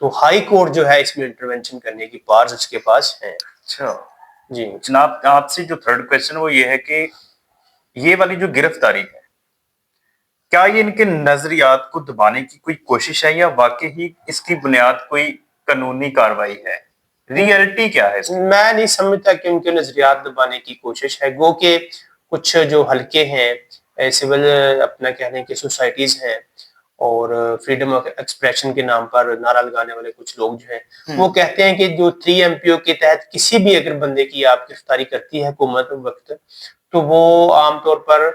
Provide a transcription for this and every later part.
تو high court جو ہے اس میں انٹروینشن کرنے کی پاورز اس کے پاس ہیں. اچھا جی جناب، آپ سے جو تھرڈ کوشچن وہ یہ ہے کہ یہ والی جو گرفتاری ہے، کیا یہ ان کے نظریات کو دبانے کی کوئی کوشش ہے یا واقعی ہی اس کی بنیاد کوئی قانونی کاروائی ہے؟ ریئلٹی کیا ہے اس کی؟ میں نہیں سمجھتا کہ ان کے نظریات دبانے کی کوشش ہے. گو کہ کچھ جو حلقے ہیں سول اپنا کہنے کی سوسائٹیز ہیں اور فریڈم آف ایکسپریشن کے نام پر نعرہ لگانے والے کچھ لوگ جو ہیں وہ کہتے ہیں کہ جو 3 MPO کے تحت کسی بھی اگر بندے کی آپ گرفتاری کرتی ہے حکومت وقت تو وہ عام طور پر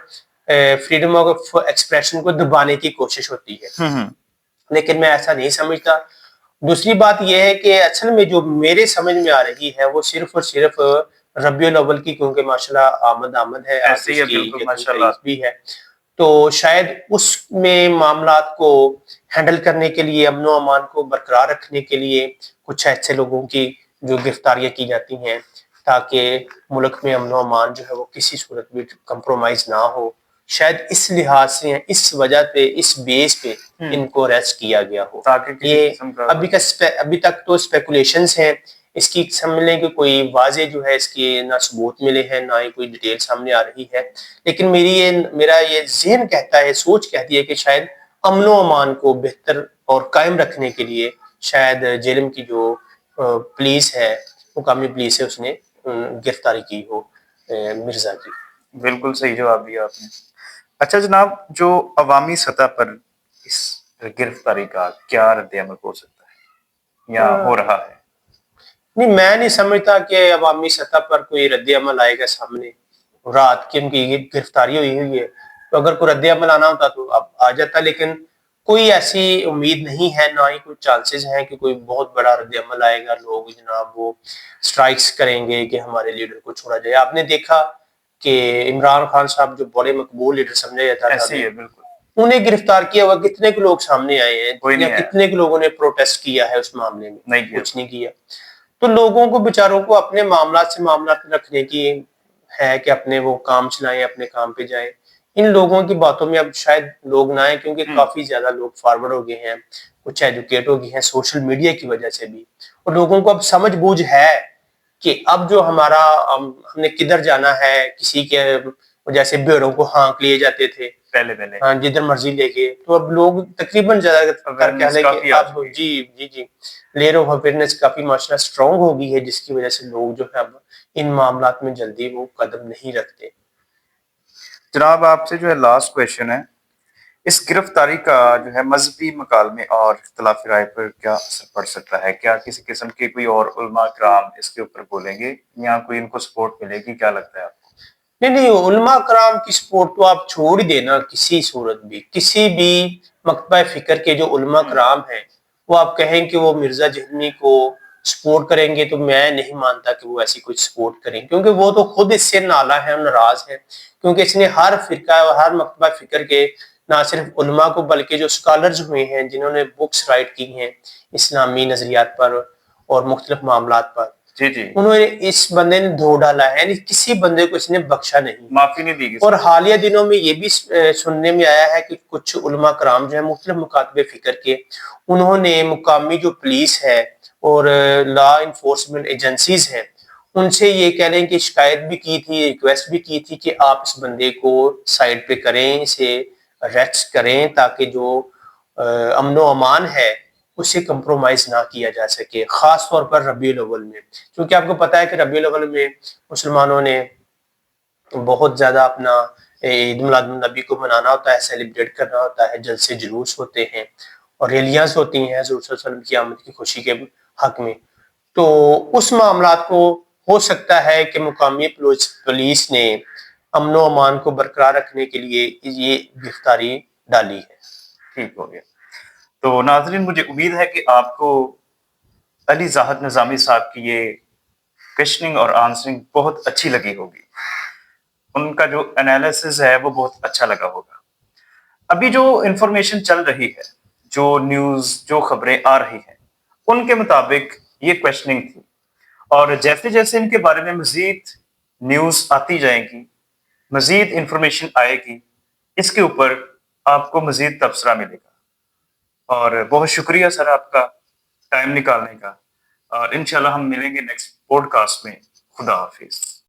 فریڈم آف ایکسپریشن کو دبانے کی کوشش ہوتی ہے، لیکن میں ایسا نہیں سمجھتا. دوسری بات یہ ہے کہ اصل میں جو میرے سمجھ میں آ رہی ہے وہ صرف اور صرف ربیع الاول کی، کیونکہ ماشاءاللہ آمد ہے، آج ایسے ہی ہے، اس کی بالکل یکم ماشاءاللہ. تاریخ بھی ہے، تو شاید اس میں معاملات کو ہینڈل کرنے کے لیے، امن و امان کو برقرار رکھنے کے لیے کچھ ایسے لوگوں کی جو گرفتاریاں کی جاتی ہیں تاکہ ملک میں امن و امان جو ہے وہ کسی صورت میں کمپرومائز نہ ہو. شاید اس لحاظ سے، اس وجہ پہ، اس بیس پہ ان کو ریسٹ کیا گیا ہو. تاکہ کسی یہ قسم کا ابھی تک تو اسپیکولیشنز ہیں، اس کی سمجھ کہ کوئی واضح جو ہے اس کی نہ ثبوت ملے ہیں نہ ہی کوئی ڈیٹیل سامنے آ رہی ہے، لیکن میرا یہ ذہن کہتا ہے، سوچ کہتی ہے کہ شاید امن و امان کو بہتر اور قائم رکھنے کے لیے شاید جیلم کی جو پولیس ہے، مقامی پولیس ہے، اس نے گرفتاری کی ہو مرزا کی. بالکل صحیح جواب دیا آپ نے. اچھا جناب، جو عوامی سطح پر اس گرفتاری کا کیا رد عمل ہو سکتا ہے یا ہو رہا ہے؟ نہیں، میں نہیں سمجھتا کہ عوامی سطح پر کوئی رد عمل آئے گا سامنے. رات کی ان کی یہ گرفتاری ہوئی ہے تو اگر کوئی رد عمل آنا ہوتا تو اب آ جاتا، لیکن کوئی ایسی امید نہیں ہے، نہ ہی کوئی چانسز ہیں کہ کوئی بہت بڑا رد عمل آئے گا. لوگ جناب وہ سٹرائکس کریں گے کہ ہمارے لیڈر کو چھوڑا جائے. آپ نے دیکھا کہ عمران خان صاحب جو بڑے مقبول لیڈر سمجھا جاتا تھا، ایسے ہی ہے، بالکل انہیں گرفتار کیا ہوا کتنے کے لوگ سامنے آئے ہیں کوئی یا نہیں آیا. کتنے کے لوگوں نے پروٹیسٹ کیا ہے اس معاملے میں؟ نہیں کیا. کچھ نہیں کیا. تو لوگوں کو بیچاروں کو اپنے معاملات سے معاملات رکھنے کی ہے کہ اپنے وہ کام چلائیں، اپنے کام پہ جائیں. ان لوگوں کی باتوں میں اب شاید لوگ نہ آئیں کیونکہ کافی زیادہ لوگ فارورڈ ہو گئے ہیں، کچھ ایجوکیٹ ہو گئے ہیں سوشل میڈیا کی وجہ سے بھی، اور لوگوں کو اب سمجھ بوجھ ہے کہ اب جو ہمارا ہم نے کدھر جانا ہے. کسی کے جیسے بھیڑوں کو ہانک لیے جاتے تھے پہلے ہاں جدھر مرضی لے کے، تو اب لوگ تقریباً زیادہ تر کہہ لیں کہ اب جی لیئر آف اویئرنیس کافی ماشاءاللہ اسٹرانگ ہو گئی ہے، جس کی وجہ سے لوگ جو ہے اب ان معاملات میں جلدی وہ قدم نہیں رکھتے. جناب، آپ سے جو ہے لاسٹ کویشچن ہے، اس گرفتاری کا جو ہے مذہبی مکالمے اور اختلاف رائے پر کیا اثر پڑ سکتا ہے؟ کیا کسی قسم کے کوئی اور علماء کرام اس کے اوپر بولیں گے یا کوئی ان کو سپورٹ ملے گی؟ کیا لگتا ہے آپ کو؟ نہیں، علماء کرام کی سپورٹ تو آپ چھوڑ ہی دینا. کسی صورت بھی کسی بھی مکتبہ فکر کے جو علماء کرام ہیں وہ آپ کہیں کہ وہ مرزا جہلمی کو سپورٹ کریں گے، تو میں نہیں مانتا کہ وہ ایسی کچھ سپورٹ کریں، کیونکہ وہ تو خود اس سے نالا ہے، ناراض ہے، کیونکہ اس نے ہر فرقہ اور ہر مکتبہ فکر کے نہ صرف علماء کو بلکہ جو اسکالرز ہوئے ہیں جنہوں نے بکس رائٹ کی ہیں اسلامی نظریات پر اور مختلف معاملات پر، جی انہوں نے اس بندے نے دھو ڈالا ہے، یعنی کسی بندے کو اس نے بخشا نہیں، معافی نہیں دی گی. اور حالیہ دنوں میں یہ بھی سننے میں آیا ہے کہ کچھ علماء کرام جو ہیں مختلف مکاتب فکر کے، انہوں نے مقامی جو پولیس ہے اور لا انفورسمنٹ ایجنسیز ہیں ان سے یہ کہہ لیں کہ شکایت بھی کی تھی، ریکویسٹ بھی کی تھی کہ آپ اس بندے کو سائڈ پہ کریں، اسے ریسٹ کریں تاکہ جو امن و امان ہے اسے کمپرومائز نہ کیا جا سکے، خاص طور پر ربیع الاول میں، کیونکہ آپ کو پتا ہے کہ ربیع الاول میں مسلمانوں نے بہت زیادہ اپنا عید میلاد النبی کو منانا ہوتا ہے، سیلیبریٹ کرنا ہوتا ہے، جلسے جلوس ہوتے ہیں اور ریلیاں ہوتی ہیں حضور صلی اللہ علیہ وسلم کی آمد کی خوشی کے حق میں. تو اس معاملات کو ہو سکتا ہے کہ مقامی پولیس نے امن و امان کو برقرار رکھنے کے لیے یہ گرفتاری ڈالی ہے. ٹھیک ہو گیا. تو ناظرین، مجھے امید ہے کہ آپ کو علی زاہد نظامی صاحب کی یہ کویشچننگ اور آنسرنگ بہت اچھی لگی ہوگی. ان کا جو انالیسز ہے وہ بہت اچھا لگا ہوگا. ابھی جو انفارمیشن چل رہی ہے، جو نیوز، جو خبریں آ رہی ہیں، ان کے مطابق یہ کویشچننگ تھی، اور جیسے جیسے ان کے بارے میں مزید نیوز آتی جائیں گی، مزید انفارمیشن آئے گی، اس کے اوپر آپ کو مزید تبصرہ ملے گا. اور بہت شکریہ سر آپ کا ٹائم نکالنے کا. انشاءاللہ ہم ملیں گے نیکسٹ پوڈ کاسٹ میں. خدا حافظ.